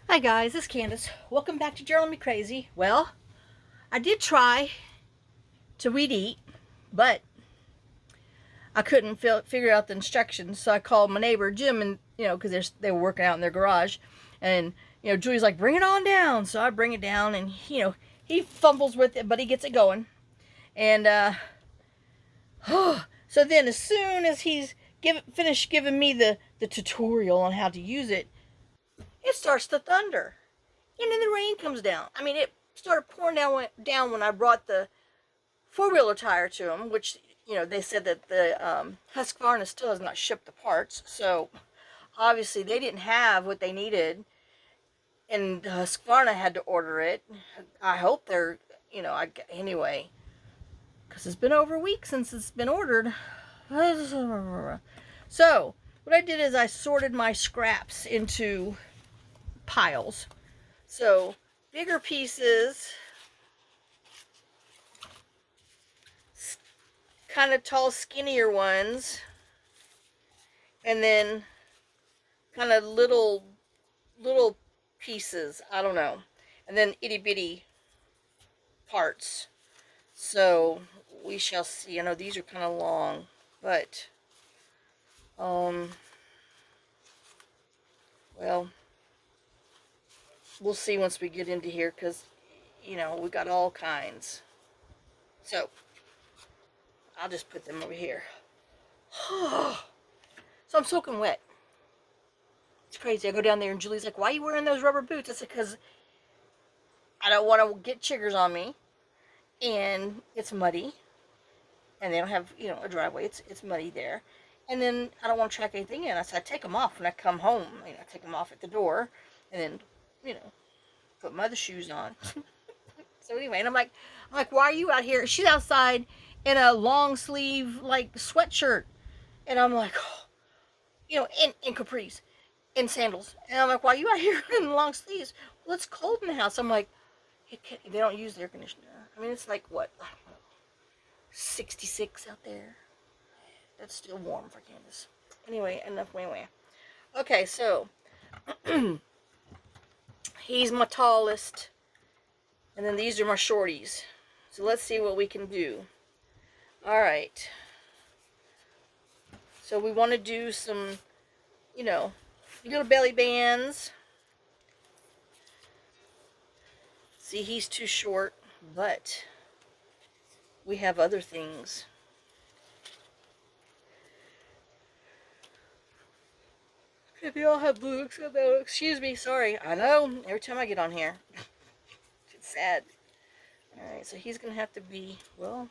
Hi guys, it's Candace. Welcome back to Journal Me Crazy. Well, I did try to weed eat, but I couldn't figure out the instructions, so I called my neighbor Jim, and because they were working out in their garage, and Julie's like, "Bring it on down." So I bring it down, and he fumbles with it, but he gets it going, and so then as soon as he's finished giving me the tutorial on how to use it, it starts to thunder. And then the rain comes down. I mean, it started pouring down when I brought the four-wheeler tire to them, which, they said that the Husqvarna still has not shipped the parts. So, obviously, they didn't have what they needed, and Husqvarna had to order it. I hope they're, anyway, because it's been over a week since it's been ordered. So, what I did is I sorted my scraps into piles. So, bigger pieces, kind of tall, skinnier ones, and then kind of little pieces. I don't know, and then itty bitty parts. So we shall see. I know these are kind of long, but well, we'll see once we get into here, because we got all kinds. So I'll just put them over here. So I'm soaking wet. It's crazy. I go down there and Julie's like, "Why are you wearing those rubber boots?" I said, "Because I don't want to get chiggers on me, and it's muddy, and they don't have a driveway. It's muddy there, and then I don't want to track anything in." I said, "I take them off when I come home. I take them off at the door, and then put my other shoes on." So anyway, and I'm like, "Why are you out here?" She's outside in a long sleeve like sweatshirt, and I'm like, oh, in capris, in sandals, and I'm like, "Why are you out here in long sleeves?" "Well, it's cold in the house." I'm like, they don't use the air conditioner. I mean, it's like what, 66 out there. That's still warm for Candace. Anyway, enough anyway. Okay, so he's my tallest, and then these are my shorties. So let's see what we can do. All right. So we want to do some, little belly bands. See, he's too short, but we have other things. If you all have blue, excuse me, sorry. I know, every time I get on here. It's sad. Alright, so he's going to have to be, well,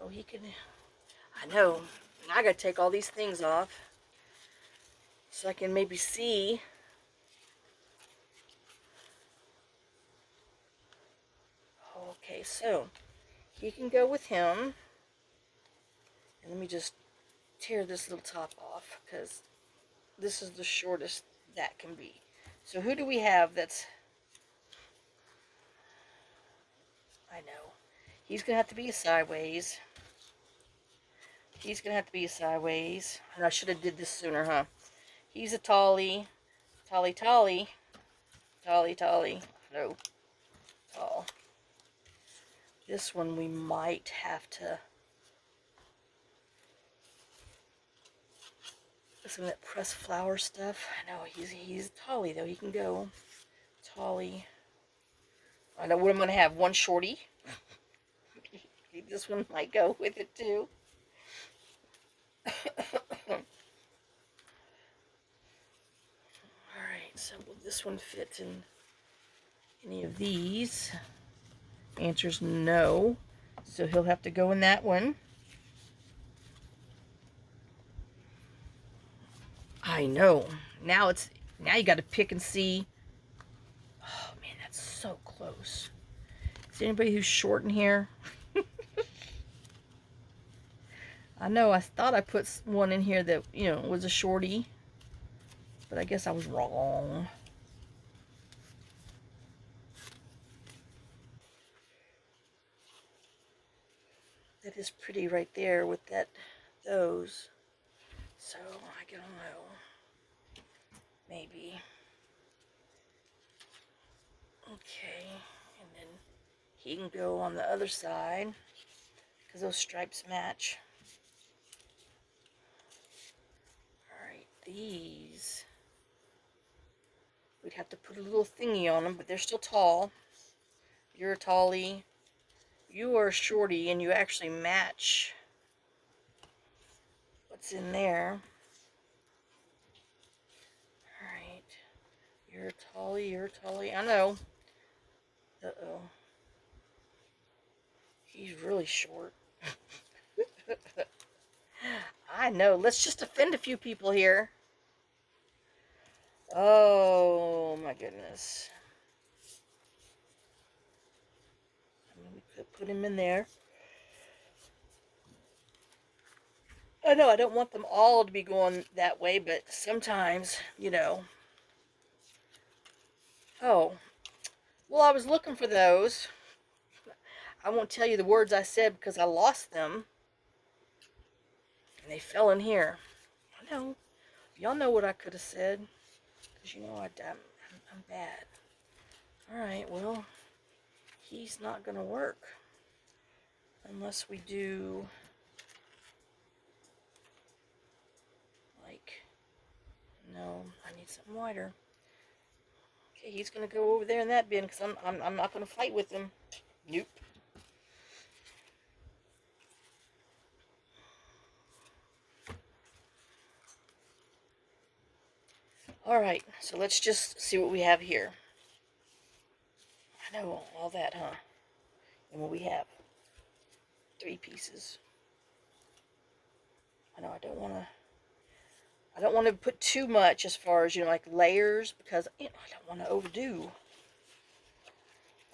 oh, he can, I know. I got to take all these things off so I can maybe see. Okay, so he can go with him. And let me just tear this little top off, because this is the shortest that can be. So who do we have that's, I know, he's going to have to be a sideways. He's going to have to be a sideways. And I should have did this sooner, huh? He's a tally. Tally, tally. Tally, tally. No. Tall. This one we might have to. Some of that pressed flower stuff. I know, he's tally though. He can go. Tally. I know what I'm going to have. One shorty. This one might go with it too. Alright, so will this one fit in any of these? Answer's no. So he'll have to go in that one. I know. Now you got to pick and see. Oh man, that's so close. Is there anybody who's short in here? I know, I thought I put one in here that, was a shorty. But I guess I was wrong. That is pretty right there with those. So, I don't know. Maybe. He can go on the other side because those stripes match. Alright, these, we'd have to put a little thingy on them, but they're still tall. You're a tallie. You are a shorty, and you actually match what's in there. Alright. You're a tallie, you're a tallie. I know. Uh-oh. He's really short. I know. Let's just offend a few people here. Oh, my goodness. We could put him in there. I know, I don't want them all to be going that way, but sometimes, you know. Oh, well, I was looking for those. I won't tell you the words I said because I lost them. And they fell in here. I know. Y'all know what I could have said. Because you know I'm bad. Alright, well, he's not going to work. Unless we do, like, no, I need something wider. Okay, he's going to go over there in that bin because I'm not going to fight with him. Nope. Alright, so let's just see what we have here. I know, all that, huh? And what we have. 3 pieces. I know, I don't want to put too much as far as, you know, like layers, because I don't want to overdo.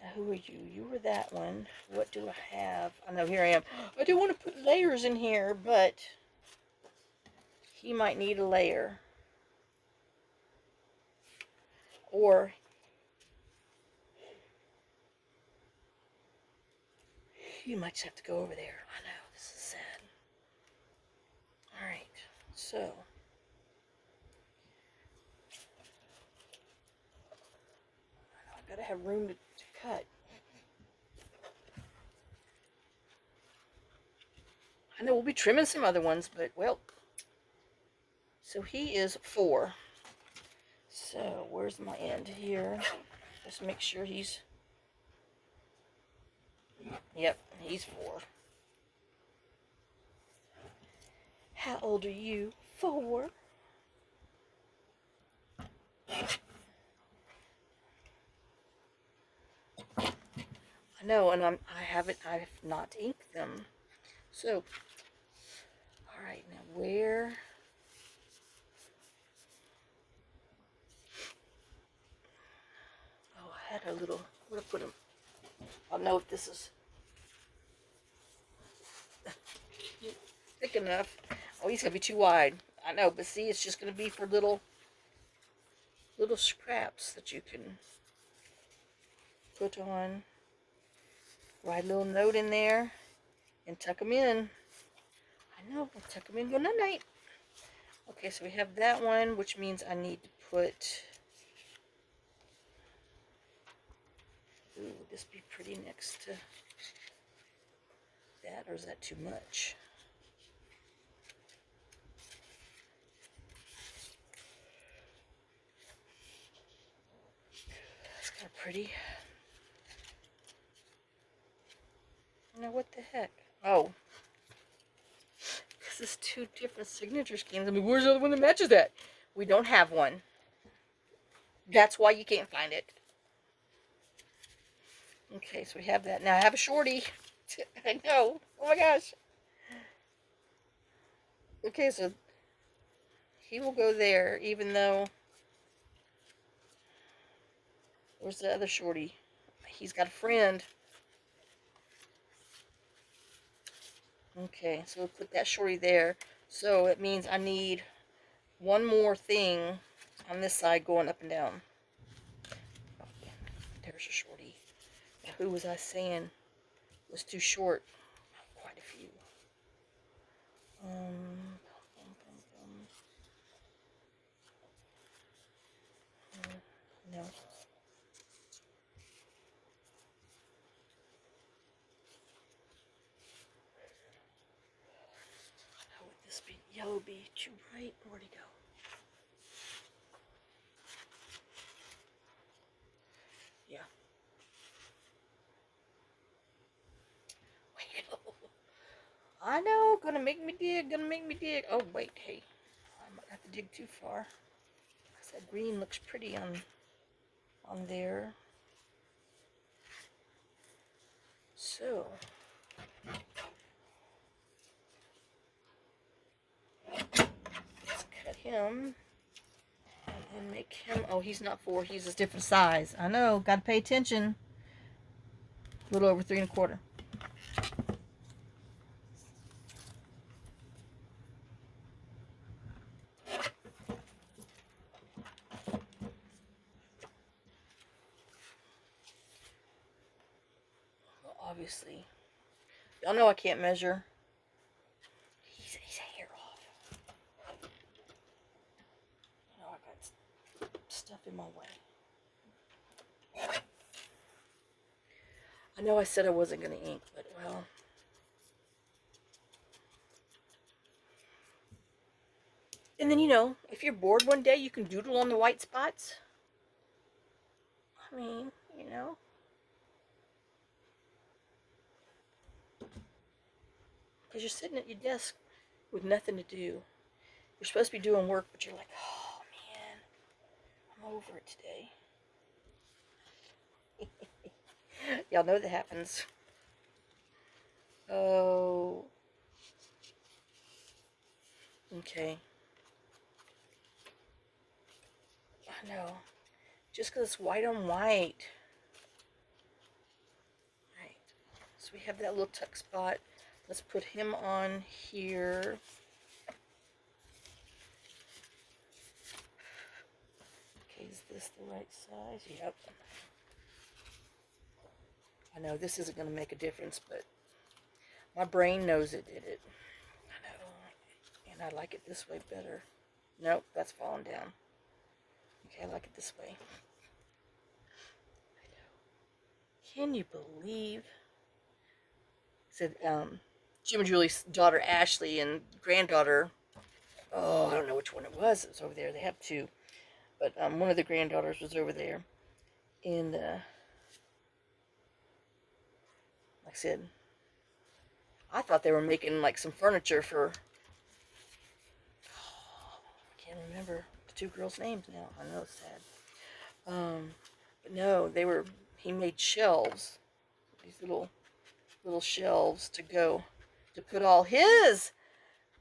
Now, who are you? You were that one. What do I have? I know, here I am. I do want to put layers in here, but he might need a layer. Or you might just have to go over there. I know, this is sad. Alright, so I gotta have room to cut. I know we'll be trimming some other ones, but well. So he is 4. So where's my end here? Just make sure he's. Yep, he's 4. How old are you? 4. I know, and I've not inked them. So, all right, now where? Oh, I had a little. Where to put him? I'll know if this is thick enough. Oh, he's gonna be too wide. I know, but see, it's just gonna be for little scraps that you can put on. Write a little note in there and tuck them in. I know, we'll tuck them in. Go night night. Okay, so we have that one, which means I need to put. Ooh, would this be pretty next to that, or is that too much? That's kind of pretty. Now what the heck? Oh. Because it's 2 different signature schemes. I mean, where's the other one that matches that? We don't have one. That's why you can't find it. Okay, so we have that. Now I have a shorty. I know. Oh my gosh. Okay, so he will go there, even though. Where's the other shorty? He's got a friend. Okay, so we'll put that shorty there. So it means I need one more thing on this side going up and down. There's a shorty. Now, who was I saying was too short? Quite a few. No. be too bright. Where'd he go? Yeah. I know, gonna make me dig, gonna make me dig. Oh wait, hey, I might have to dig too far. Cause that green looks pretty on there. So let's cut him and make him. Oh, he's not 4. He's a different size. I know. Got to pay attention. A little over 3 1/4. Well, obviously, y'all know I can't measure. He's a hair off. You know, I got stuff in my way. I know I said I wasn't going to ink, but well. And then, you know, if you're bored one day, you can doodle on the white spots. I mean, you know. Because you're sitting at your desk with nothing to do. You're supposed to be doing work, but you're like, oh man, I'm over it today. Y'all know that happens. Oh. Okay. I know. Just because it's white on white. Right. So we have that little tuck spot. Let's put him on here. Okay, is this the right size? Yep. I know this isn't going to make a difference, but my brain knows it did it. I know. And I like it this way better. Nope, that's falling down. Okay, I like it this way. I know. Can you believe? Said Jim and Julie's daughter Ashley and granddaughter. Oh, I don't know which one it was. It was over there. They have 2, but one of the granddaughters was over there, and like I said, I thought they were making like some furniture for. Oh, I can't remember the 2 girls' names now. I know it's sad. But no, they were. He made shelves. These little shelves to go to put all his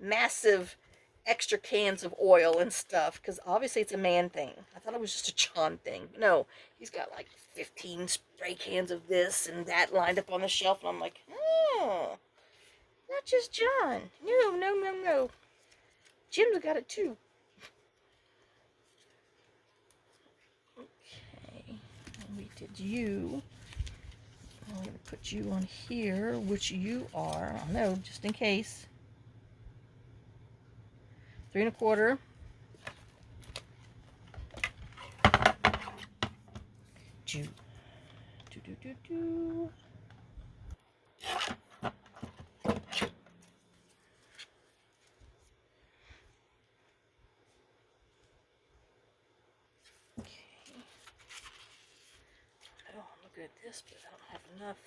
massive extra cans of oil and stuff, because obviously it's a man thing. I thought it was just a John thing. But no, he's got like 15 spray cans of this and that lined up on the shelf, and I'm like, oh, not just John. No, no, no, no. Jim's got it too. Okay, we did you. I'm going to put you on here, which you are. I know, just in case. 3 1/4. Do do do do. Okay. Oh, I'm looking at this, but I don't have enough.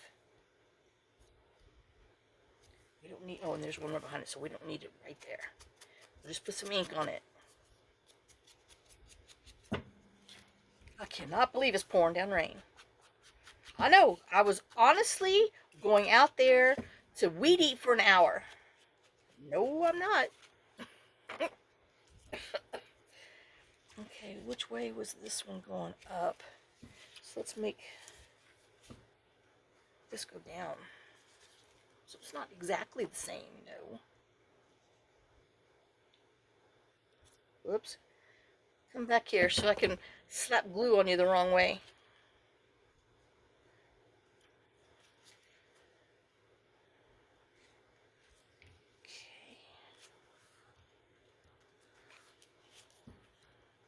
We don't need. Oh, and there's one more behind it, so we don't need it right there. We'll just put some ink on it. I cannot believe it's pouring down rain. I know. I was honestly going out there to weed eat for an hour. No, I'm not. Okay, which way was this one going up? So let's make this go down. So it's not exactly the same, no. Whoops. Come back here so I can slap glue on you the wrong way. Okay.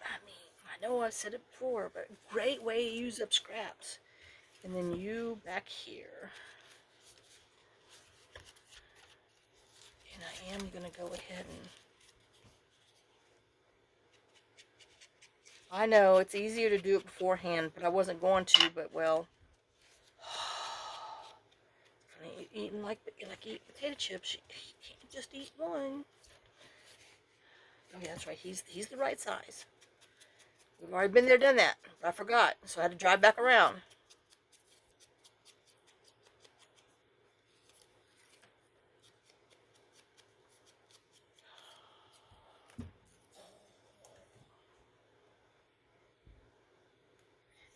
I mean, I know I've said it before, but great way to use up scraps. And then you back here. And I am going to go ahead and I know, it's easier to do it beforehand, but I wasn't going to, but well. Eating like eating potato chips. You can't just eat one. Oh yeah, that's right. He's the right size. We've already been there, done that. But I forgot, so I had to drive back around.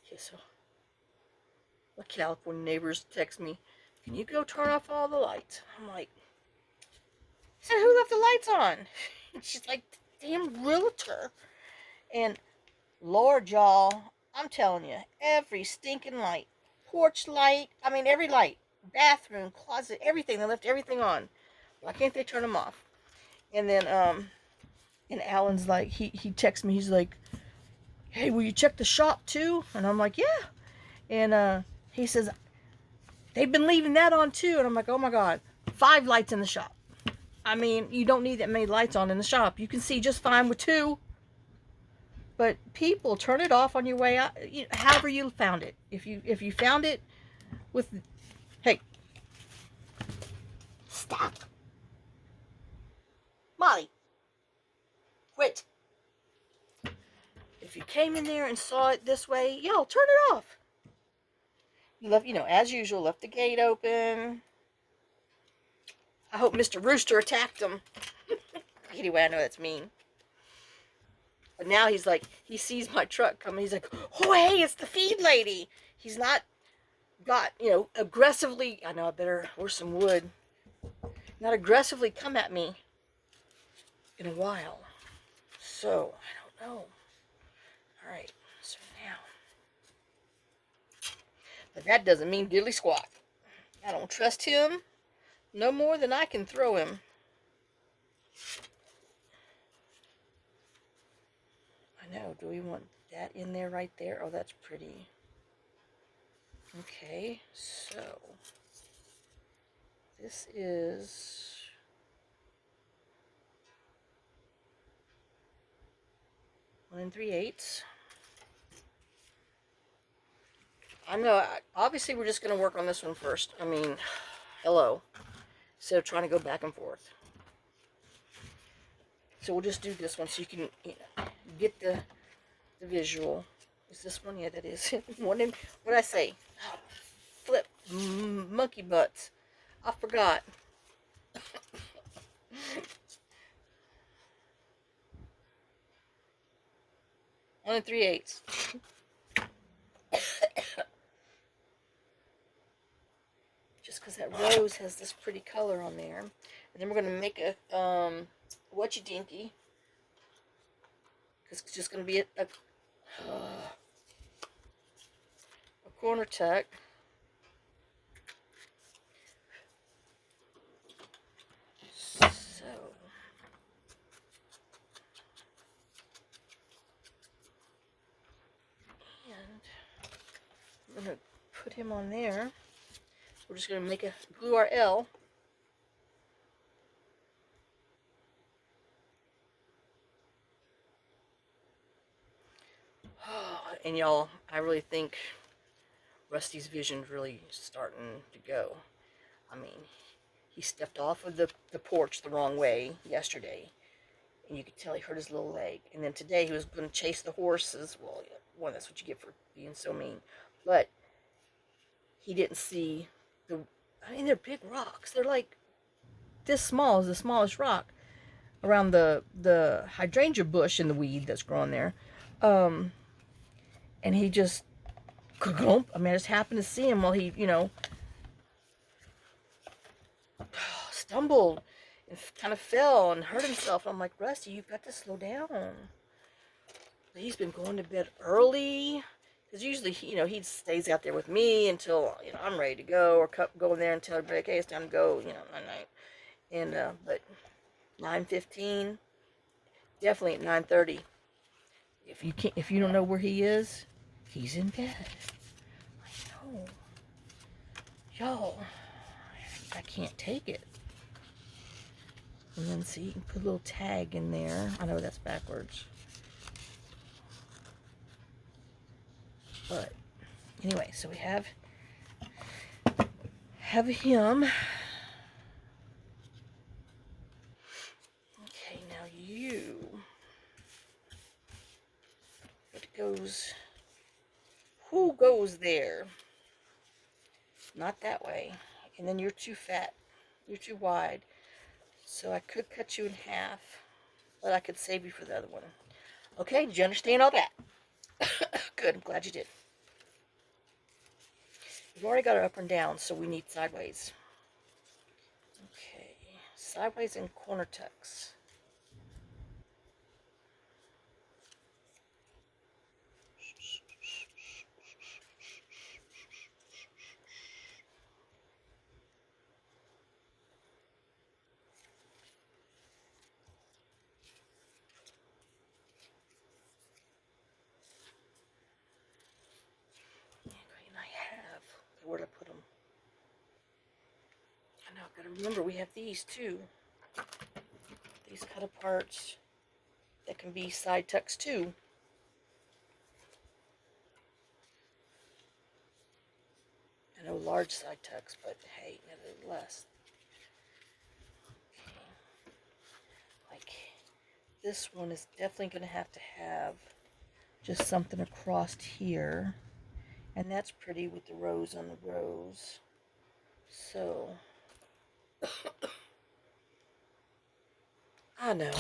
Okay, so my California neighbors text me, "Can you go turn off all the lights?" I'm like, I said, "Who left the lights on?" And she's like, "Damn realtor." And Lord, y'all, I'm telling you, every stinking light, porch light, I mean every light, bathroom, closet, everything. They left everything on. Why can't they turn them off? And then and Alan's like, he texts me. He's like, "Hey, will you check the shop too?" And I'm like, "Yeah." And he says, "They've been leaving that on too." And I'm like, "Oh my God, 5 lights in the shop." I mean, you don't need that many lights on in the shop. You can see just fine with 2. But people, turn it off on your way out. However you found it. If you found it with, hey, stop, Molly, quit. If you came in there and saw it this way, yo, turn it off. You left, as usual, left the gate open. I hope Mr. Rooster attacked him. Anyway, I know that's mean. But now he's like, he sees my truck coming. He's like, "Oh, hey, it's the feed lady." He's not got, aggressively. I know I better, where's some wood? Not aggressively come at me in a while. So, I don't know. Alright, so now. But that doesn't mean diddly squat. I don't trust him no more than I can throw him. I know. Do we want that in there right there? Oh, that's pretty. Okay, so this is 1 3/8. I know. Obviously, we're just going to work on this one first. I mean, hello. Instead of trying to go back and forth. So we'll just do this one so you can get the visual. Is this one? Yeah, that is. What did I say? Flip. Monkey butts. I forgot. 1 3/8. Just because that rose has this pretty color on there. And then we're going to make a whatchy dinky. Because it's just going to be a corner tuck. So, and I'm going to put him on there. We're just going to make a glue our L. And y'all, I really think Rusty's vision's really starting to go. I mean, he stepped off of the porch the wrong way yesterday, and you could tell he hurt his little leg. And then today he was going to chase the horses. Well, yeah, one, that's what you get for being so mean. But he didn't see I mean, they're big rocks. They're like this small, is the smallest rock around the hydrangea bush and the weed that's growing there. And he just, I mean, I just happened to see him while he, stumbled and kind of fell and hurt himself. I'm like, "Rusty, you've got to slow down." But he's been going to bed early because usually, he stays out there with me until I'm ready to go, or go in there and tell everybody, "Okay, it's time to go," night. And but 9:15, definitely at 9:30. If you don't know where he is, he's in bed. I know, y'all. I can't take it. And then see, you can put a little tag in there. I know that's backwards. But anyway, so we have him. Okay, now you. It goes. Who goes there? Not that way. And then you're too fat. You're too wide. So I could cut you in half, but I could save you for the other one. Okay, did you understand all that? Good, I'm glad you did. We've already got it up and down, so we need sideways. Okay, sideways and corner tucks. And I have, where'd I put them? I know, I've got to remember we have these too. These cut aparts that can be side tucks too. I know large side tucks, but hey, nevertheless. Okay. Like, this one is definitely going to have just something across here. And that's pretty with the rows on the rows. So, I know.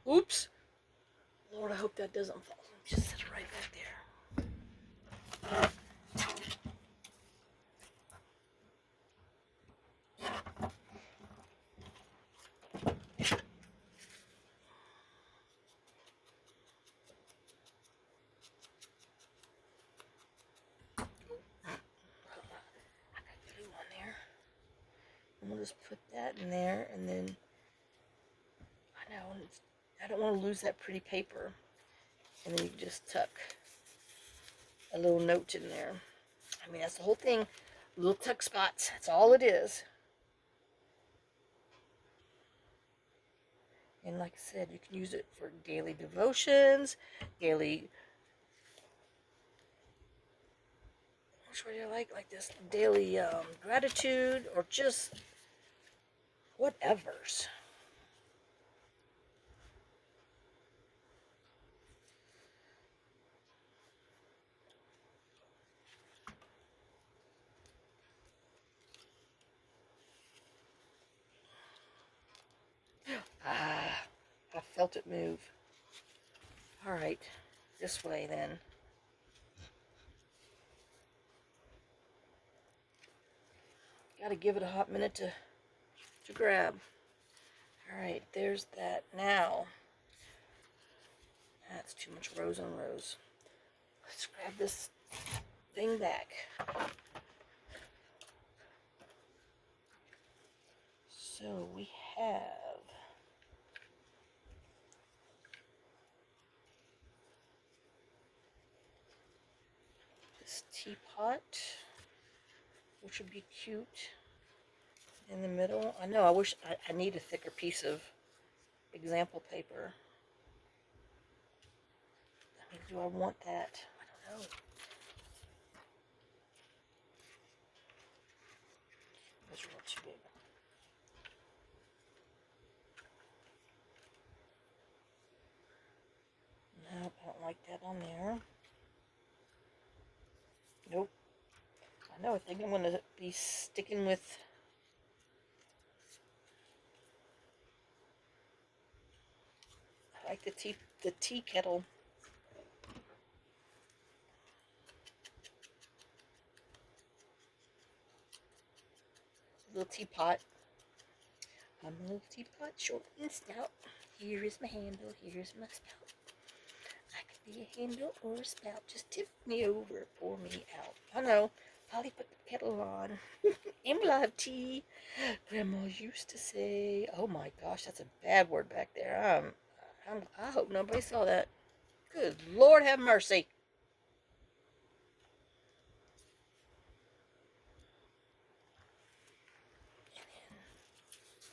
Oops. Lord, I hope that doesn't fall. Just set it right back there. I got glue on there. And we'll just put that in there, and then I know I don't want to lose that pretty paper. And then you just tuck a little note in there. I mean, that's the whole thing. Little tuck spots. That's all it is. And like I said, you can use it for daily devotions, daily. Which one do you like this? Daily gratitude, or just whatever's. Ah, I felt it move. All right, this way then. Got to give it a hot minute to grab. All right, there's that. Now, that's too much rows on rows. Let's grab this thing back. So we have this teapot, which would be cute in the middle. I know, I wish I need a thicker piece of example paper. I mean, do I want that? I don't know. Those are a little too big. Nope, I don't like that on there. Nope. I know, I think I'm going to be sticking with I like the tea kettle. Little teapot. I'm a little teapot, short and stout. Here is my handle, here's my spout. I could be a handle or a spout. Just tip me over, pour me out. I know. Polly put the kettle on. And we'll have tea. Grandma used to say, oh my gosh, that's a bad word back there. I hope nobody saw that. Good Lord have mercy.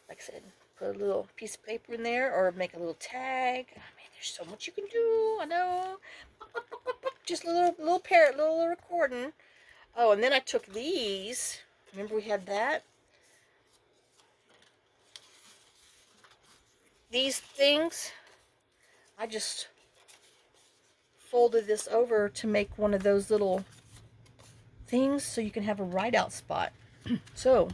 Like I said, put a little piece of paper in there or make a little tag. I mean, there's so much you can do. I know. just a little parrot, little recording. Oh, and then I took these. Remember we had that? These things. I just folded this over to make one of those little things so you can have a write out spot. So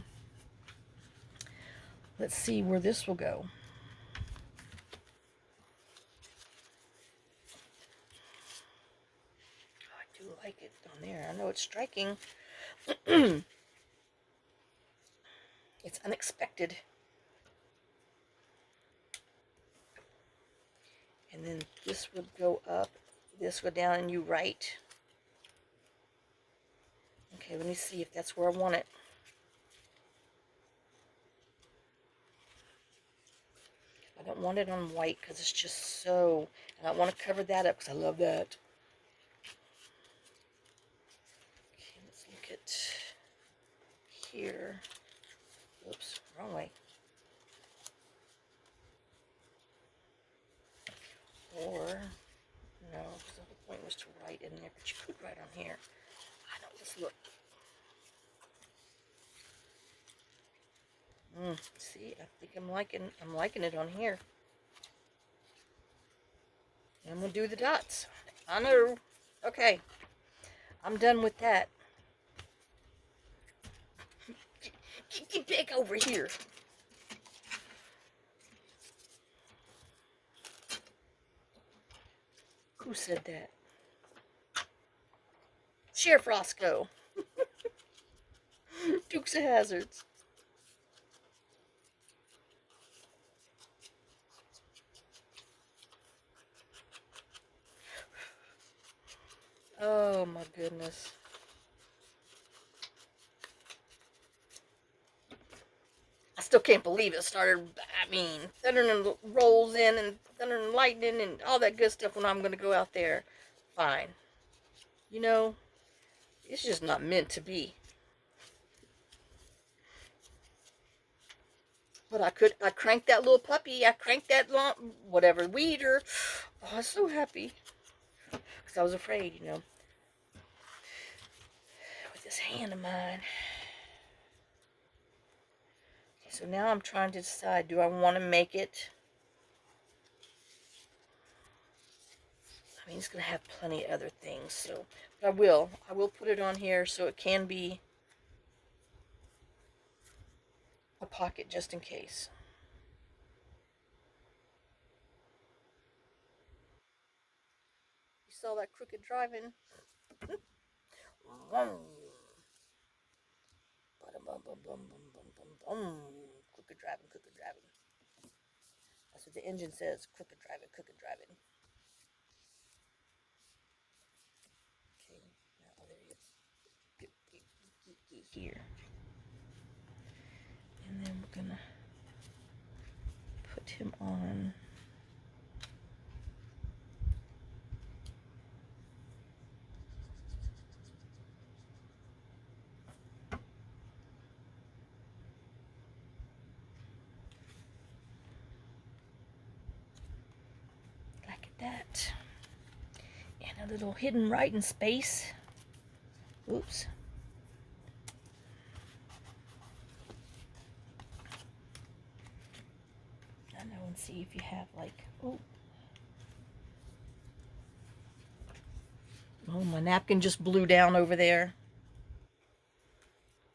let's see where this will go. Oh, I do like it on there. I know it's striking. It's unexpected. And then this would go up, this would go down, and you write. Okay, let me see if that's where I want it. I don't want it on white because it's just so, and I want to cover that up because I love that. Okay, let's look at here. Oops, wrong way. Or, no, because the whole point was to write in there, but you could write on here. I don't, let's look. See, I think I'm liking it on here. And we'll do the dots. I know. Okay, I'm done with that. Get back over here. Who said that? Sheriff Roscoe. Dukes of Hazards. Oh my goodness. I still can't believe it started, I mean, thunder and rolls in and thunder and lightning and all that good stuff when I'm going to go out there. Fine. You know, it's just not meant to be. But I cranked that little puppy. I cranked that whatever, weeder. Oh, I was so happy. Because I was afraid, you know. With this hand of mine. Okay, so now I'm trying to decide, do I want to make it? I mean, it's going to have plenty of other things, so. But I will put it on here so it can be a pocket just in case. You saw that crooked driving? Crooked driving, crooked driving. That's what the engine says. Crooked driving, crooked driving. Okay, now there he is. Get here. And then we're gonna put him on. Like that. And a little hidden writing space. Oops. I know, and see if you have like, oh, my napkin just blew down over there.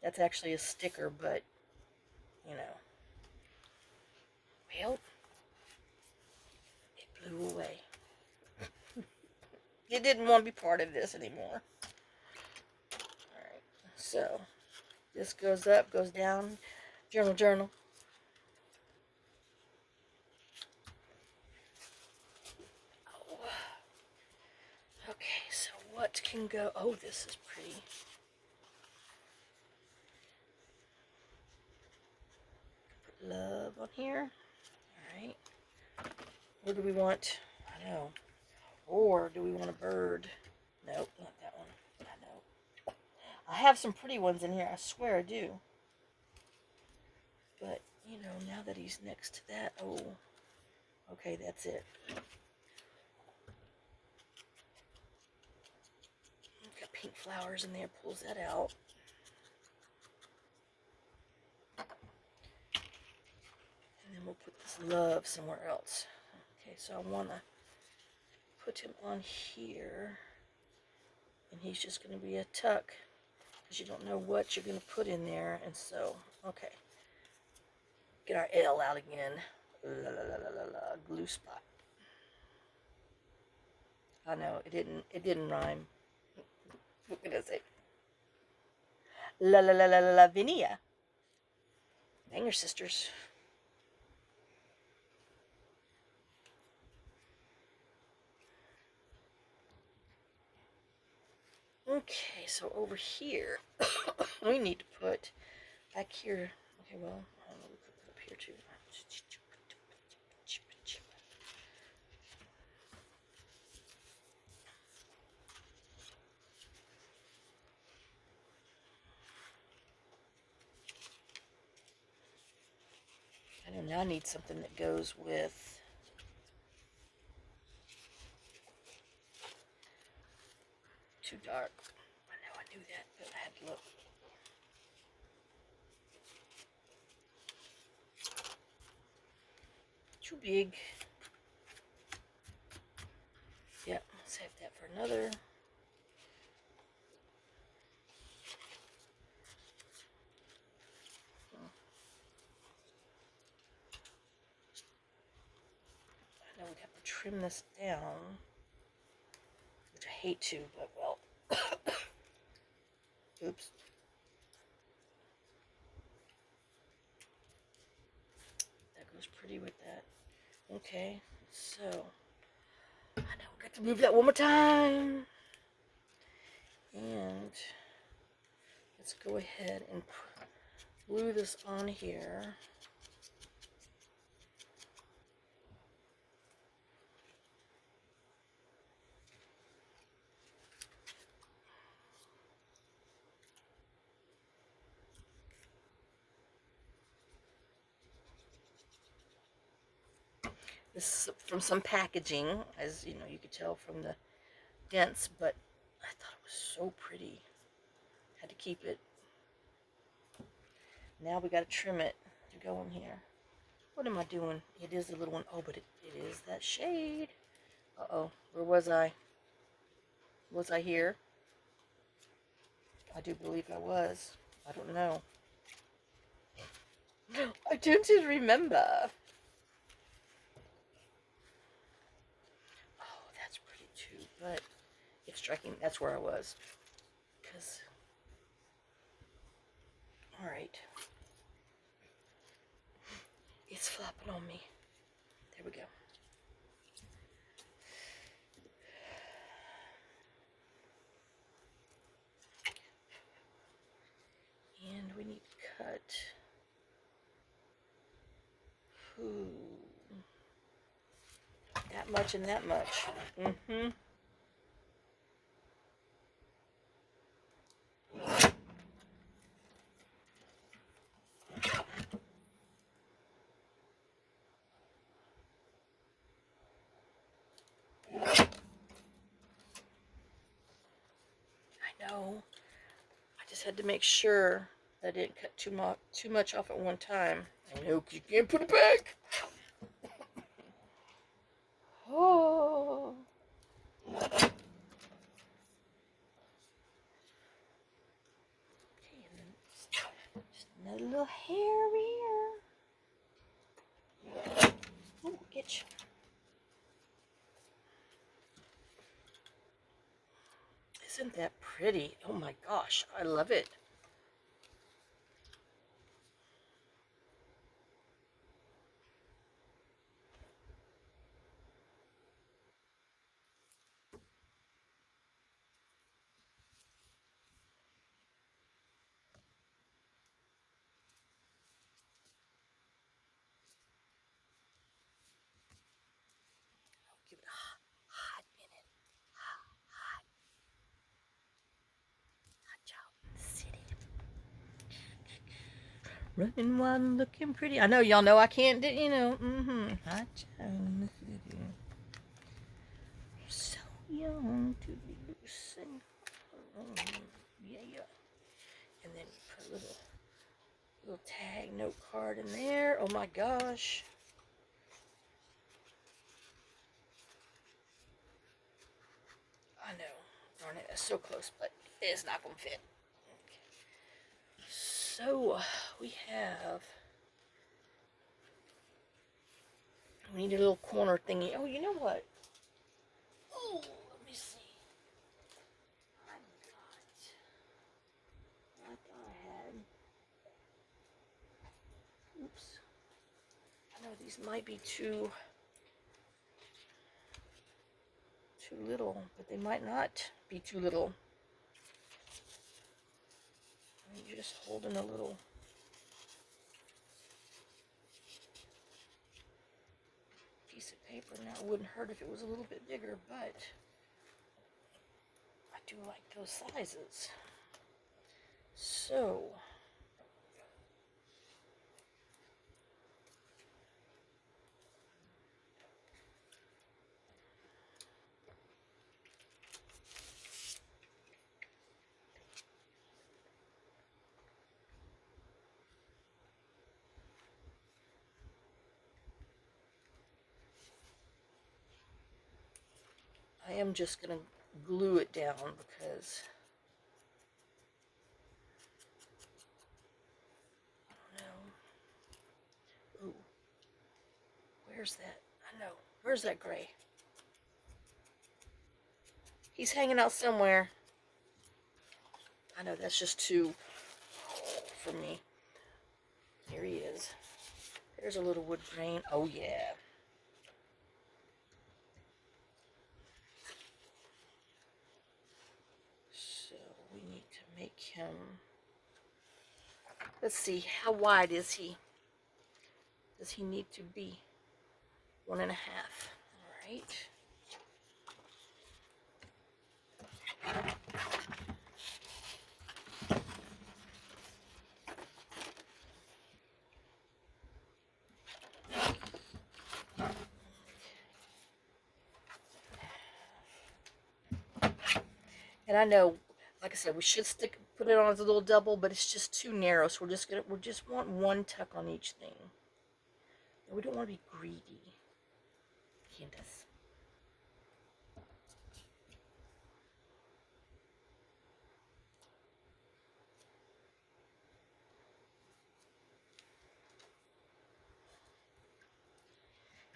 That's actually a sticker, but, you know. Well, it blew away. It didn't want to be part of this anymore. Alright, so this goes up, goes down. Journal, journal. Oh. Okay, so what can go? Oh, this is pretty. Put love on here. Alright. What do we want? I know. Or do we want a bird? Nope, not that one. I know. I have some pretty ones in here. I swear I do. But, you know, now that he's next to that, oh, okay, that's it. pink flowers in there, pulls that out. And then we'll put this love somewhere else. Okay, so I want to put him on here. And he's just going to be a tuck, because you don't know what you're going to put in there. And so, okay. Get our L out again. La, la, la, la, la, glue spot. I know, it didn't rhyme. What can I say? La la la la la Lavinia. Banger sisters. Okay, so over here, we need to put back here. Okay, well, I don't know, we could put up here too. I know now I need something that goes with too dark. I know I knew that, but I had to look. Too big. Yep, save that for another. I know we'd have to trim this down, which I hate to, but well. Oops. That goes pretty with that. Okay, so I know we got to move that one more time. And let's go ahead and glue this on here. This is from some packaging, as you know, you could tell from the dents, but I thought it was so pretty. Had to keep it. Now we got to trim it to go in here. What am I doing? It is the little one. Oh, but it is that shade. Uh-oh. Where was I? Was I here? I do believe I was. I don't know. I don't remember. Oh, that's pretty too, but it's striking. That's where I was. Because, all right. It's flopping on me. There we go. And we need to cut. Ooh. That much and that much. Mm-hmm. I know. I just had to make sure that I didn't cut too much off at one time. I know, because you can't put it back. Oh. Okay, and then just another little hair here. Oh, itch. Isn't that pretty? Oh my gosh, I love it. Give it a hot minute. Hot. Hot job. City. Running wild, looking pretty. I know y'all know I can't do, you know. Hot job in the city. So young to be losing. Yeah, yeah. And then put a little tag note card in there. Oh my gosh. I know. Darn it, that's so close, but it's not going to fit. Okay. So, we need a little corner thingy. Oh, you know what? Oh, let me see. I thought I had. Oops. I know these might be too little, but they might not be too little. I'm just holding a little piece of paper. Now it wouldn't hurt if it was a little bit bigger, but I do like those sizes. So I am just going to glue it down because I don't know. Ooh, where's that? I know. Where's that gray? He's hanging out somewhere. I know that's just too for me. Here he is. There's a little wood grain. Oh yeah. So we need to make him. Let's see. How wide is he? Does he need to be 1.5? All right. And I know, like I said, we should put it on as a little double, but it's just too narrow. So we just want one tuck on each thing. And we don't want to be greedy, Candace.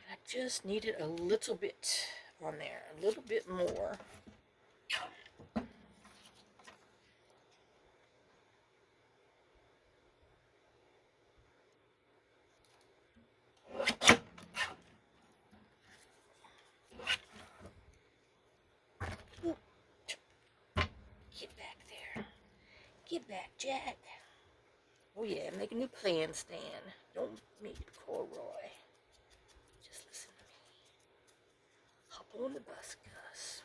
I just needed a little bit on there, a little bit more. Ooh. Get back there. Get back, Jack. Oh yeah, make a new plan, Stan. Don't meet Corroy. Just listen to me. Hop on the bus, Gus.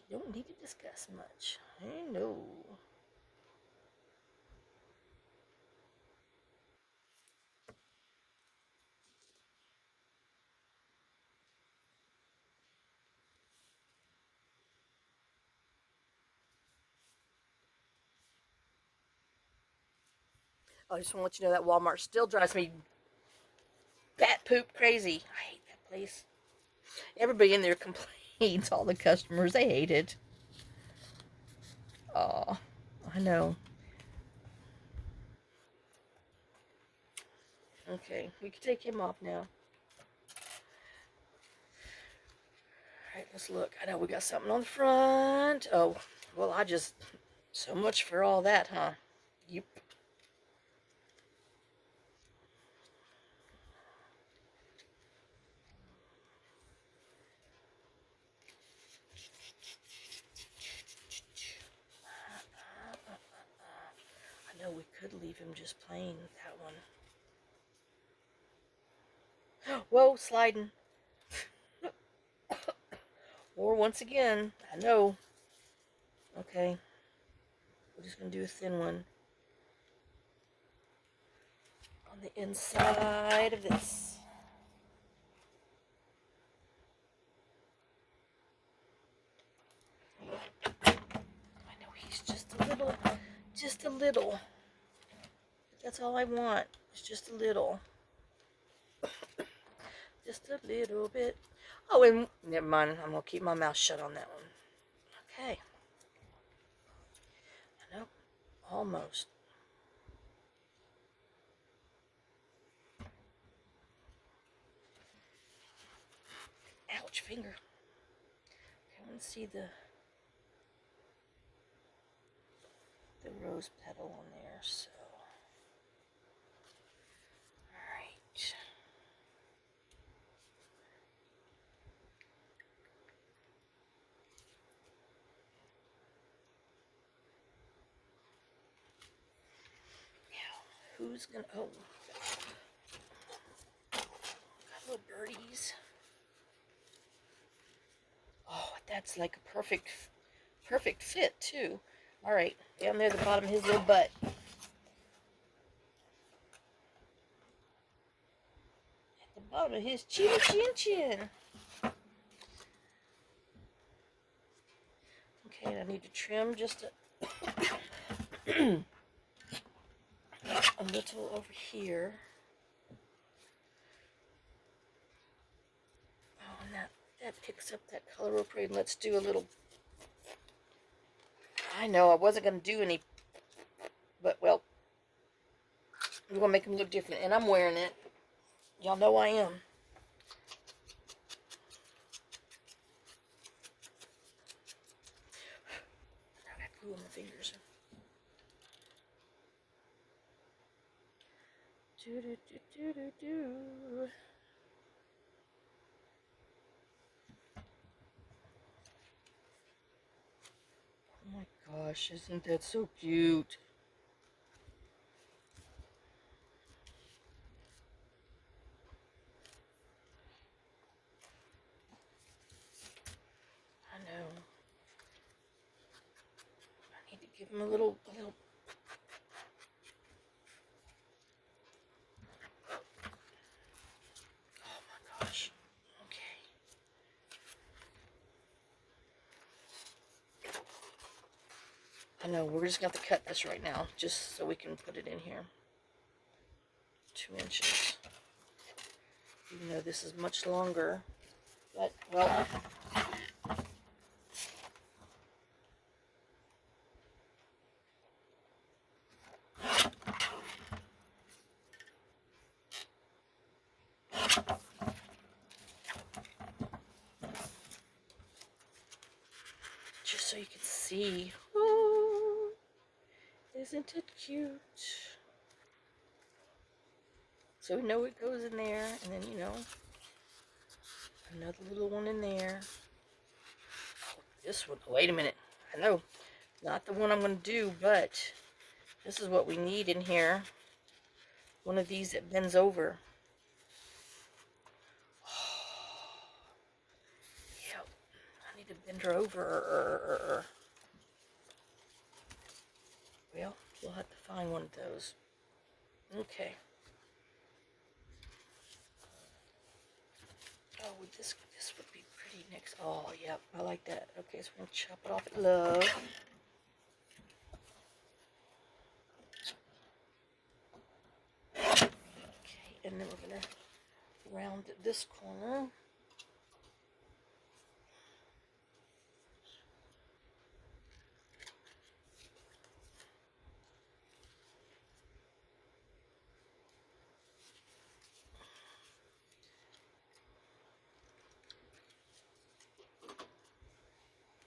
You don't need to discuss much. I know. I just want to let you know that Walmart still drives me bat poop crazy. I hate that place. Everybody in there complains. All the customers, they hate it. Oh, I know. Okay, we can take him off now. Alright, let's look. I know we got something on the front. Oh, well, so much for all that, huh? Yep. I know we could leave him just plain, that one. Whoa, sliding. Or once again, I know. Okay. We're just going to do a thin one on the inside of this. just a little. That's all I want. It's just a little. Just a little bit. Oh, and never mind. I'm going to keep my mouth shut on that one. Okay. Nope. Almost. Ouch, finger. Okay, I want to see the rose petal on there, so. Alright. Who's gonna, oh, got little birdies. Oh, that's like a perfect fit too. All right, down there at the bottom of his little butt. At the bottom of his chin. Okay, I need to trim just a little over here. Oh, and that picks up that color real pretty. Let's do a little. I know I wasn't gonna do any, but well, we're gonna make him look different, and I'm wearing it. Y'all know I am. I got glue on my fingers. Do do do do do do. Oh my gosh, isn't that so cute? I know. I need to give him a little. Oh my gosh. Okay. I know, we're just going to have to cut this right now, just so we can put it in here. 2 inches. Even though this is much longer, but, well, just so you can see. Ooh, isn't it cute? So we know it goes in there, and then, you know, another little one in there. Oh, this one, wait a minute. I know, not the one I'm going to do, but this is what we need in here. One of these that bends over. Yep, I need to bend her over. Well, we'll have to find one of those. Okay. Oh, this would be pretty next. Oh, yep, I like that. Okay, so we're gonna chop it off at love. Okay, and then we're gonna round this corner.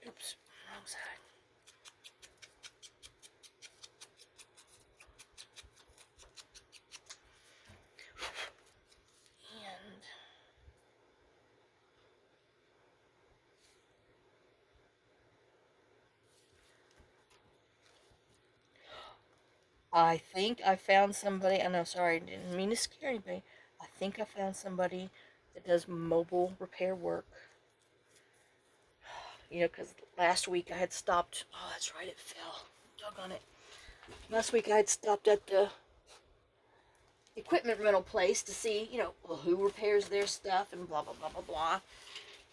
Oops, wrong side. And I think I found somebody. I know, sorry, I didn't mean to scare anybody. I think I found somebody that does mobile repair work. You know, because last week I had stopped. Oh, that's right, it fell. Doggone it. Last week I had stopped at the equipment rental place to see, you know, well, who repairs their stuff and blah, blah, blah, blah, blah.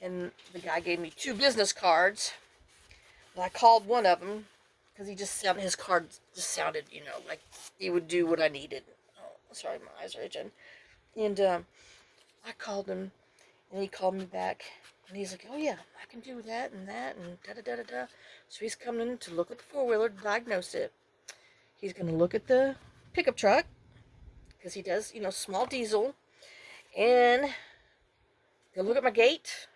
And the guy gave me 2 business cards. And I called one of them because his card just sounded, like he would do what I needed. Oh, sorry, my eyes are itching. And I called him, and he called me back, and he's like, oh yeah, I can do that, and da da da da da. So he's coming to look at the four-wheeler to diagnose it. He's going to look at the pickup truck, because he does, small diesel, and he'll look at my gate,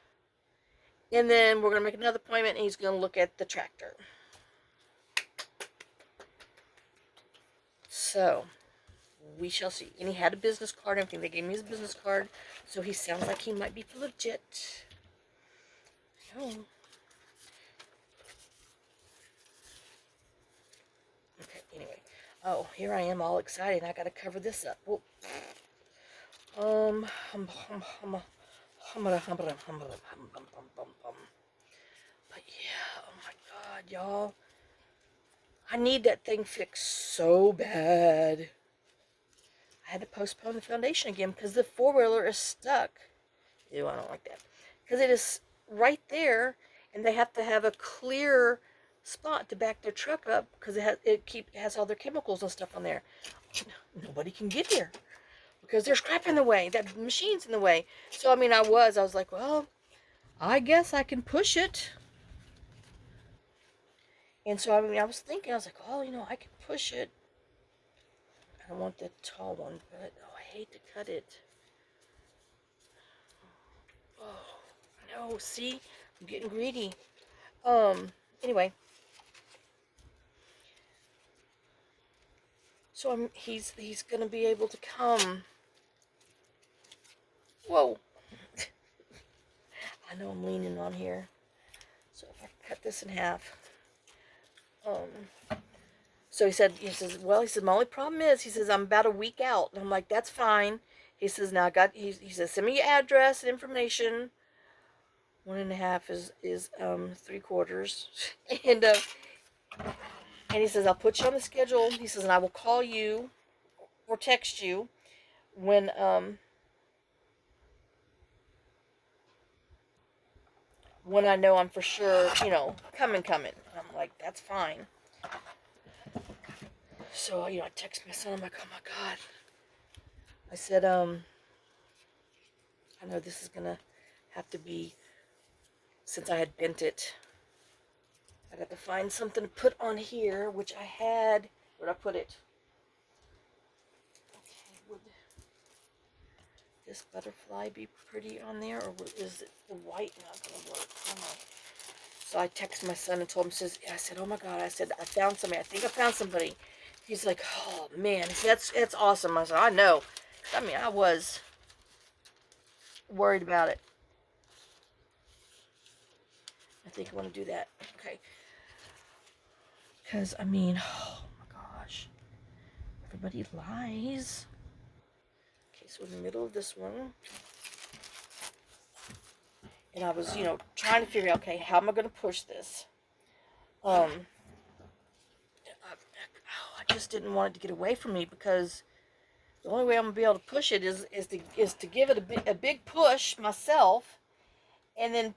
and then we're going to make another appointment, and he's going to look at the tractor. So, we shall see. And he had a business card and everything. They gave me his business card, so he sounds like he might be legit. Oh. Okay, anyway. Oh, here I am all excited. I gotta cover this up. Whoop. But yeah, oh my god, y'all. I need that thing fixed so bad. I had to postpone the foundation again because the four-wheeler is stuck. Ew, I don't like that. Because it is right there, and they have to have a clear spot to back their truck up because it has all their chemicals and stuff on there. Nobody can get here because there's crap in the way. That machine's in the way. So, I mean, I was like, well, I guess I can push it. And so, I mean, I was thinking, I was like, oh, I can push it. I don't want the tall one, but, oh, I hate to cut it. Oh, no, see? I'm getting greedy. Anyway. So he's gonna be able to come. Whoa. I know I'm leaning on here. So if I cut this in half. So he says, well, my only problem is, he says, I'm about a week out. And I'm like, that's fine. He says, now he says, send me your address and information. 1.5 is 3/4. And he says, I'll put you on the schedule. He says, and I will call you or text you when I know I'm for sure, coming. And I'm like, that's fine. So, I text my son. I'm like, oh my god. I said, I know this is gonna have to be, since I had bent it, I got to find something to put on here, which I had. Where'd I put it? Okay, would this butterfly be pretty on there, or is it the white not gonna work? I don't know. So I texted my son and told him, I said, oh my god, I said, I found somebody. I think I found somebody. He's like, oh man, that's awesome. I said, I know. I mean, I was worried about it. I think I want to do that. Okay. Because, I mean, oh my gosh. Everybody lies. Okay, so in the middle of this one. And I was, trying to figure out, okay, how am I going to push this? I just didn't want it to get away from me, because the only way I'm going to be able to push it is to give it a big push myself, and then,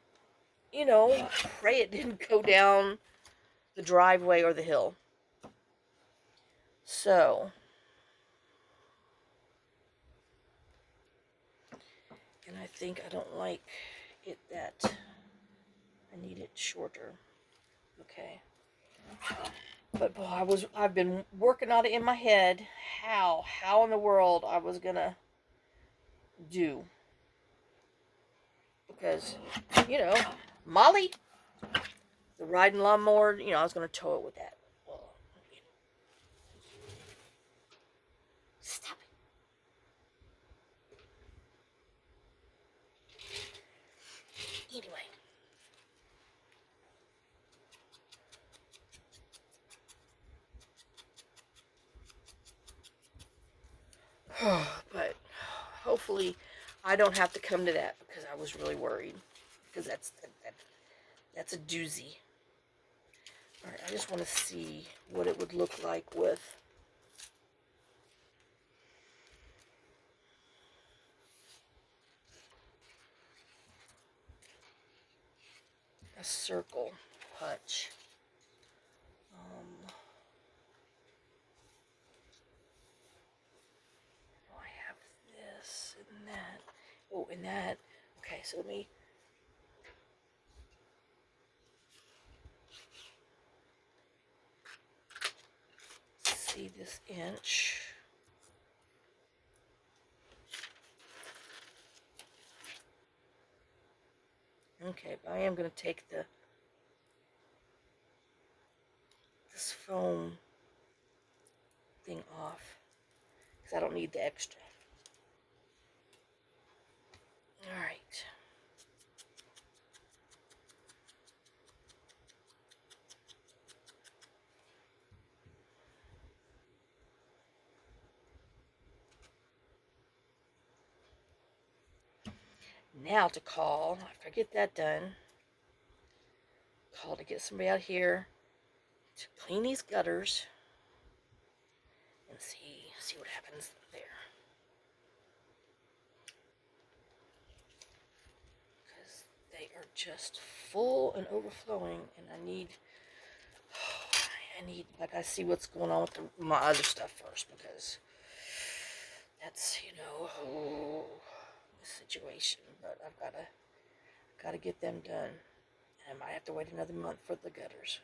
pray it didn't go down the driveway or the hill. So, and I think I don't like it that I need it shorter. Okay. But boy, I've been working on it in my head how in the world I was gonna do, because Molly, the riding lawnmower, I was gonna tow it with that. Well, stop it. Anyway. But hopefully I don't have to come to that, because I was really worried, because that's a doozy. Alright, I just want to see what it would look like with a circle punch. I have this and that. Oh, and that. Okay, so let me. See this inch. Okay, but I am going to take this foam thing off because I don't need the extra. All right. Now to call, after I get that done, call to get somebody out here to clean these gutters and see what happens there. Because they are just full and overflowing, and I need, like, I see what's going on with my other stuff first, because that's, the situation. But I've gotta get them done. And I might have to wait another month for the gutters.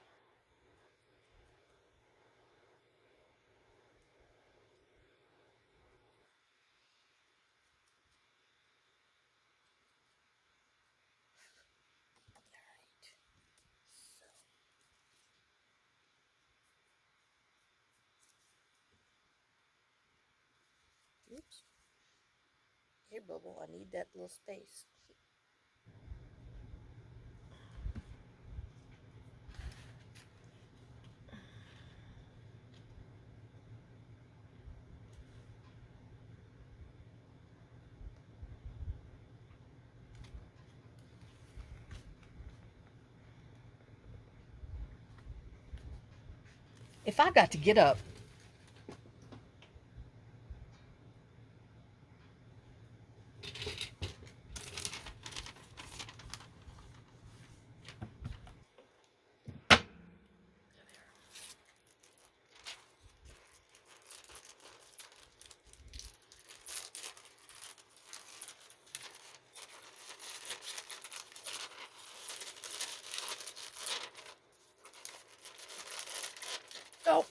Oops. Here, Bubble, I need that little space. If I got to get up, oh,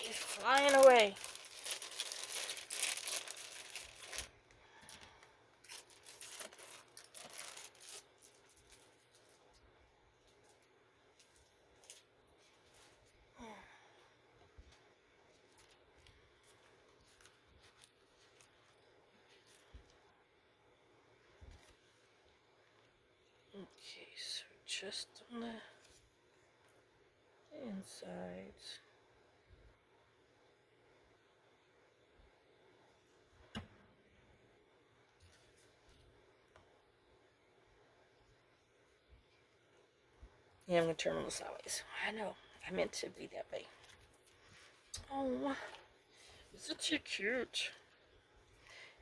he's flying away. Okay, so just on the insides. Yeah, I'm going to turn them sideways. I know. I meant to be that way. Oh, is it too cute?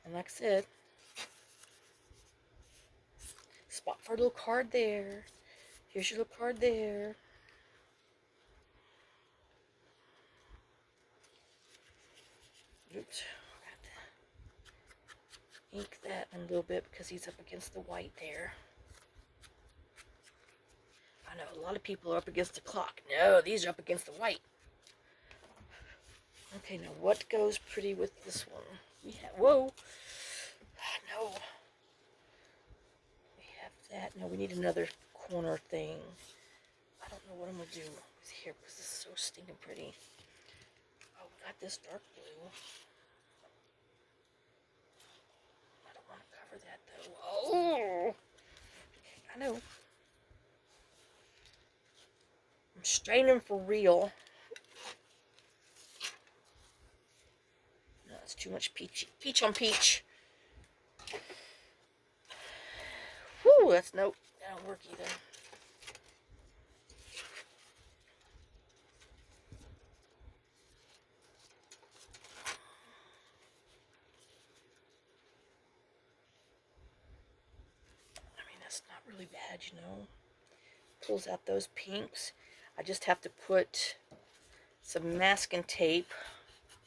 And like I said, spot for a little card there. Here's your little card there. Oops. Ink that in a little bit because he's up against the white there. I know a lot of people are up against the clock. No, these are up against the white. Okay, now what goes pretty with this one? We have, whoa. No. We have that. No, we need another corner thing. I don't know what I'm going to do with here because this is so stinking pretty. Oh, we got this dark blue. I don't want to cover that though. Oh! I know. I'm straining for real. No, it's too much peach on peach. Whew, that don't work either. I mean, that's not really bad, Pulls out those pinks. I just have to put some masking tape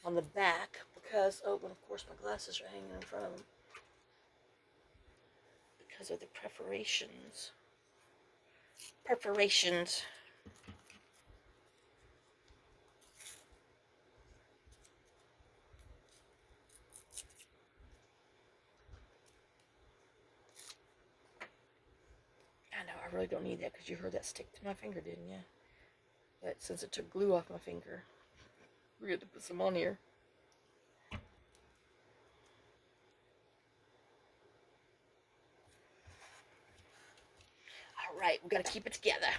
on the back because, oh, and of course my glasses are hanging in front of them because of the perforations. Perforations. I know, I really don't need that because you heard that stick to my finger, didn't you? But since it took glue off my finger, we had to put some on here. Alright, we gotta keep it together.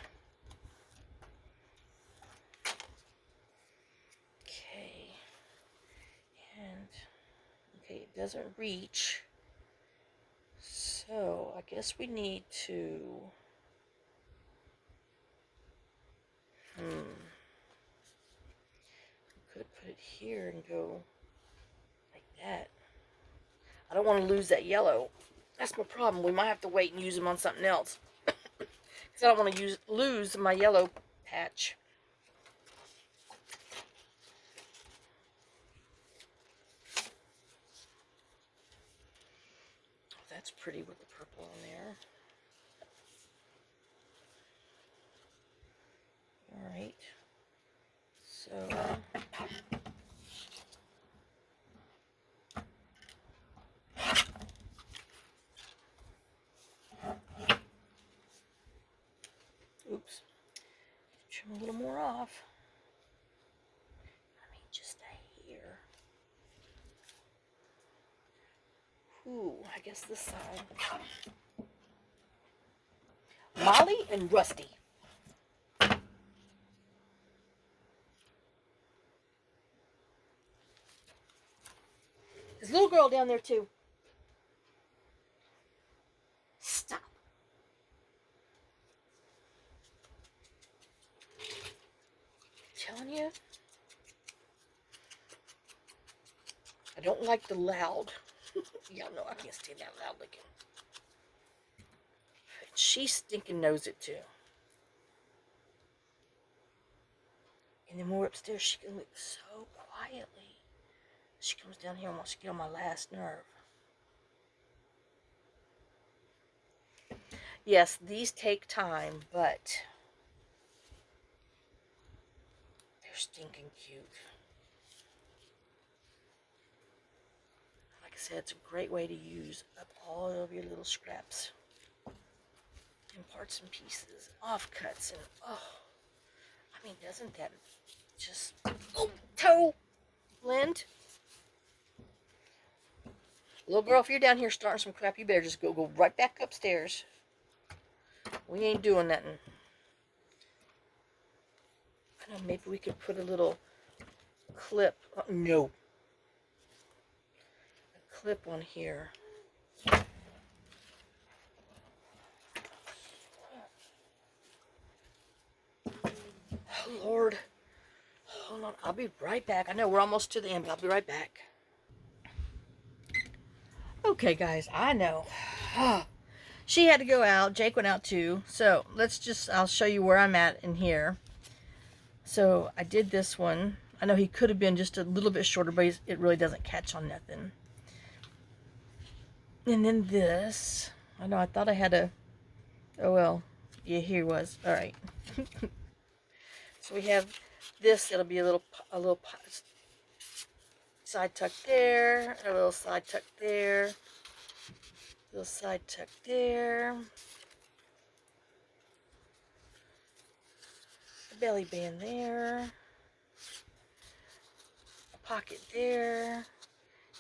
Okay. And, okay, it doesn't reach. So, I guess we need to... We could put it here and go like that. I don't want to lose that yellow. That's my problem. We might have to wait and use them on something else. Because I don't want to lose my yellow patch. Oh, that's pretty with the purple on there. Alright. So... Oops. Trim a little more off. I mean, just a hair. Ooh, I guess this side. Molly and Rusty. There's a little girl down there too. Stop. I'm telling you. I don't like the loud. Y'all know I can't stand that loud licking. She stinking knows it too. And then we're upstairs, she can lick so quietly. She comes down here and wants to get on my last nerve. Yes, these take time, but they're stinking cute. Like I said, it's a great way to use up all of your little scraps and parts and pieces, offcuts, and oh, I mean, doesn't that just, oh, toe, blend? Little girl, if you're down here starting some crap, you better just go right back upstairs. We ain't doing nothing. I don't know, maybe we could put a little clip. No. A clip on here. Oh, Lord. Hold on. I'll be right back. I know we're almost to the end, but I'll be right back. Okay, guys. I know. She had to go out. Jake went out too. So I'll show you where I'm at in here. So I did this one. I know he could have been just a little bit shorter, but it really doesn't catch on nothing. And then this. I know I thought I had a... Oh well. Yeah, here it was. Alright. So we have this. It'll be a little side tuck there. A little side tuck there. A little side tuck there. A belly band there. A pocket there.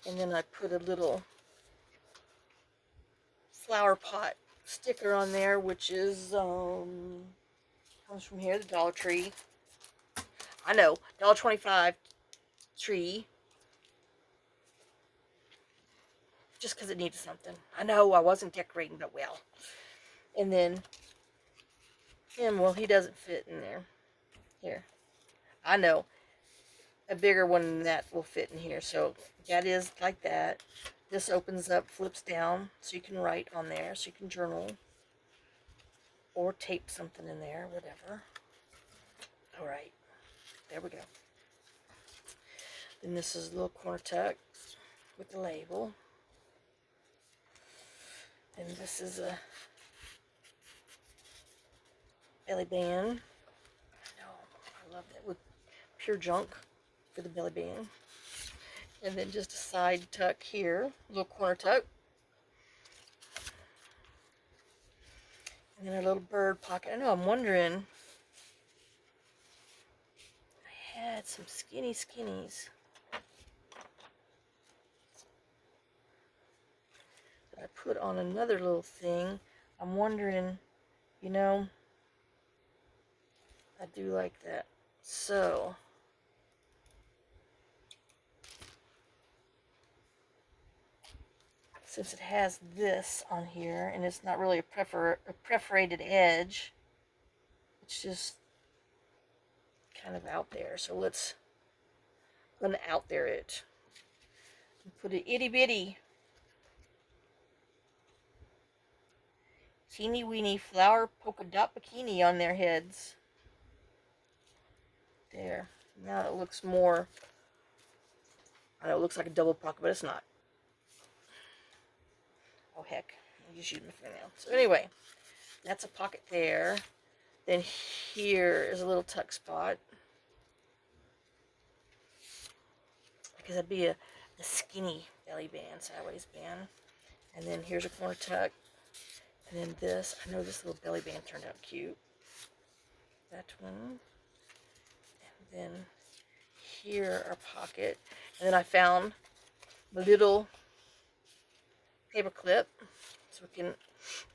And then I put a little flower pot sticker on there, which is comes from here, the Dollar Tree. I know, $1.25 tree. Just because it needed something. I know I wasn't decorating, but well. And then, well, he doesn't fit in there. Here, I know, a bigger one than that will fit in here. So that is like that. This opens up, flips down, so you can write on there, so you can journal or tape something in there, whatever. There we go. Then this is a little corner tuck with the label. And this is a belly band. I know, I love that with pure junk for the belly band. And then just a side tuck here, a little corner tuck. And then a little bird pocket. I know, I'm wondering, I had some skinnies that I put on another little thing. I'm wondering, you know, I do like that. So, since it has this on here, and it's not really a perforated edge, it's just kind of out there. So let's out there it. Put an itty bitty teeny weeny flower polka dot bikini on their heads. There. Now it looks more, I know it looks like a double pocket, but it's not. Oh heck, I'm just using my fingernail. So anyway, that's a pocket there. Then here is a little tuck spot. Because that'd be a skinny belly band, sideways band. And then here's a corner tuck. And then this, I know this little belly band turned out cute. That one. And then here our pocket. And then I found the little paper clip. So we can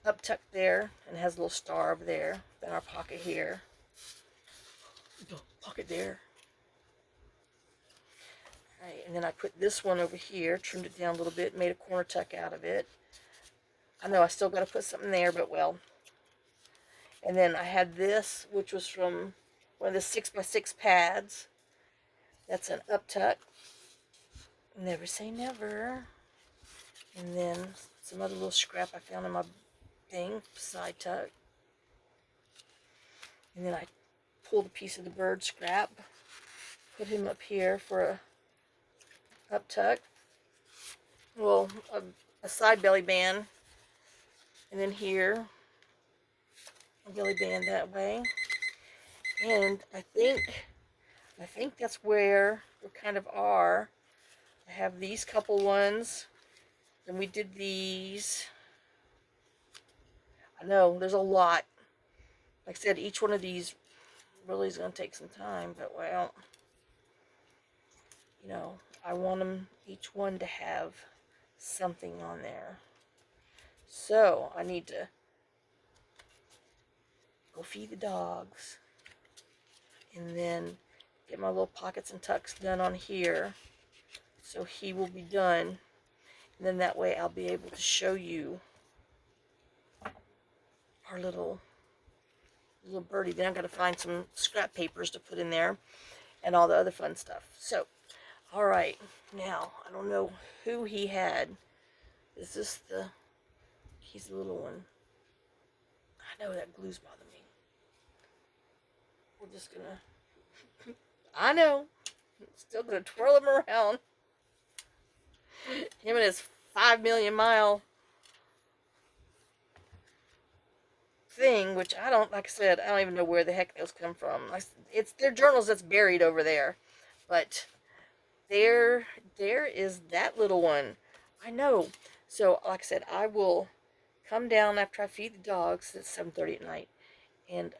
up tuck there, and it has a little star over there. Then our pocket here. Pocket there. Alright, and then I put this one over here, trimmed it down a little bit, made a corner tuck out of it. I know I still got to put something there, but well. And then I had this, which was from one of the 6x6 pads. That's an up tuck. Never say never. And then some other little scrap I found in my thing, side tuck. And then I pulled a piece of the bird scrap, put him up here for a up tuck. Well, a side belly band. And then here, a belly band that way. And I think that's where we kind of are. I have these couple ones. Then we did these. I know, there's a lot. Like I said, each one of these really is going to take some time, but well, you know, I want them, each one, to have something on there. So, I need to go feed the dogs. And then get my little pockets and tucks done on here. So he will be done. And then that way I'll be able to show you our little birdie. Then I've got to find some scrap papers to put in there and all the other fun stuff. So, alright. Now, I don't know who he had. Is this the... He's the little one. I know that glue's bothering me. We're just gonna... I know. Still gonna twirl him around. Him and his 5 million mile thing, which I don't, like I said, I don't even know where the heck those come from. It's their journals that's buried over there. But there is that little one. I know. So, like I said, I will come down after I feed the dogs at 7:30 at night and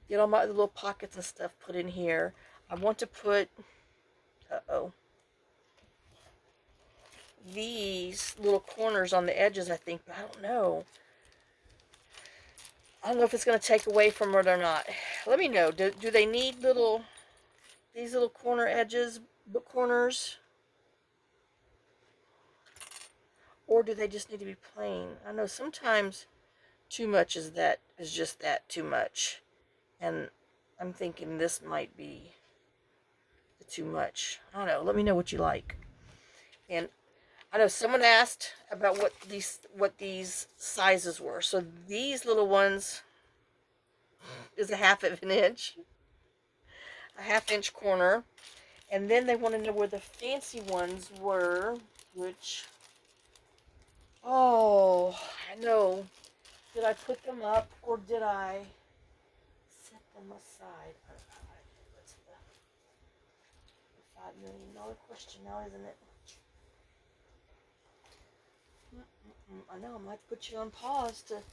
get all my little pockets and stuff put in here. I want to put, these little corners on the edges, I think, but I don't know. I don't know if it's going to take away from it or not. Let me know. Do they need these little corner edges, book corners? Or do they just need to be plain? I know sometimes too much is just that too much. And I'm thinking this might be too much. I don't know. Let me know what you like. And I know someone asked about what these sizes were. So these little ones is a 1/2 of an inch. a 1/2 inch corner. And then they want to know where the fancy ones were, which, oh, I know. Did I put them up or did I set them aside? That's the $5 million question now, isn't it? I know, I might have to put you on pause because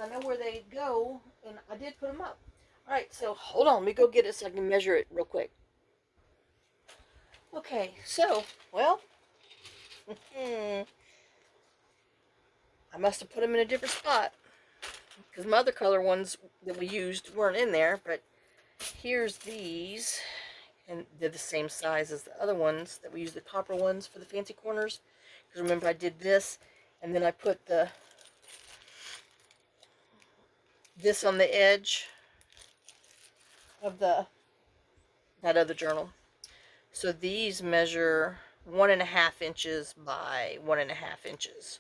I know where they go, and I did put them up. Alright, so hold on, let me go get it so I can measure it real quick. Okay, so, well, I must have put them in a different spot because my other color ones that we used weren't in there, but here's these, and they're the same size as the other ones that we used, the copper ones for the fancy corners. Because remember, I did this, and then I put this on the edge of that other journal. So these measure 1.5 inches by 1.5 inches.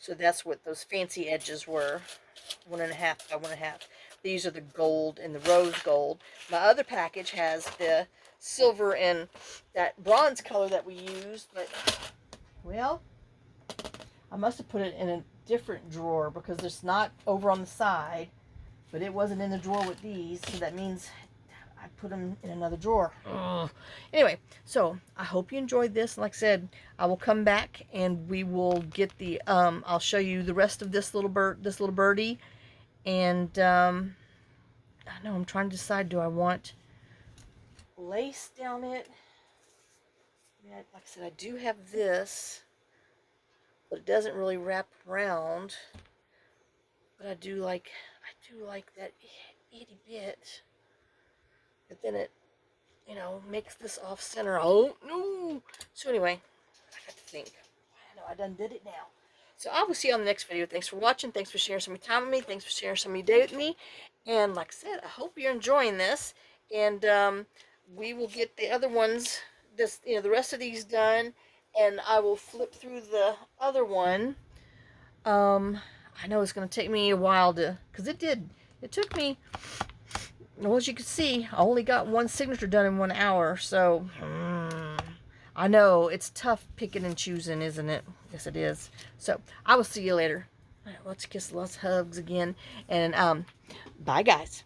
So that's what those fancy edges were, 1.5 by 1.5. These are the gold and the rose gold. My other package has the silver and that bronze color that we used, but, well, I must have put it in a different drawer because it's not over on the side, but it wasn't in the drawer with these, so that means I put them in another drawer. Ugh. Anyway, so I hope you enjoyed this. Like I said, I will come back and we will get the I'll show you the rest of this little birdie, and I know I'm trying to decide, do I want lace down it? I mean, like I said, I do have this, but it doesn't really wrap around. But I do like that itty bit. But then it, you know, makes this off center. Oh no! So anyway, I got to think. I know I done did it now. So I will see you on the next video. Thanks for watching. Thanks for sharing some of your time with me. Thanks for sharing some of your day with me. And like I said, I hope you're enjoying this. And we will get the other ones, the rest of these done. And I will flip through the other one. I know it's going to take me a while because it took me, well, as you can see, I only got one signature done in 1 hour, so, I know, it's tough picking and choosing, isn't it? Yes, it is. So, I will see you later. All right, let's kiss, let's hugs again, and, bye, guys.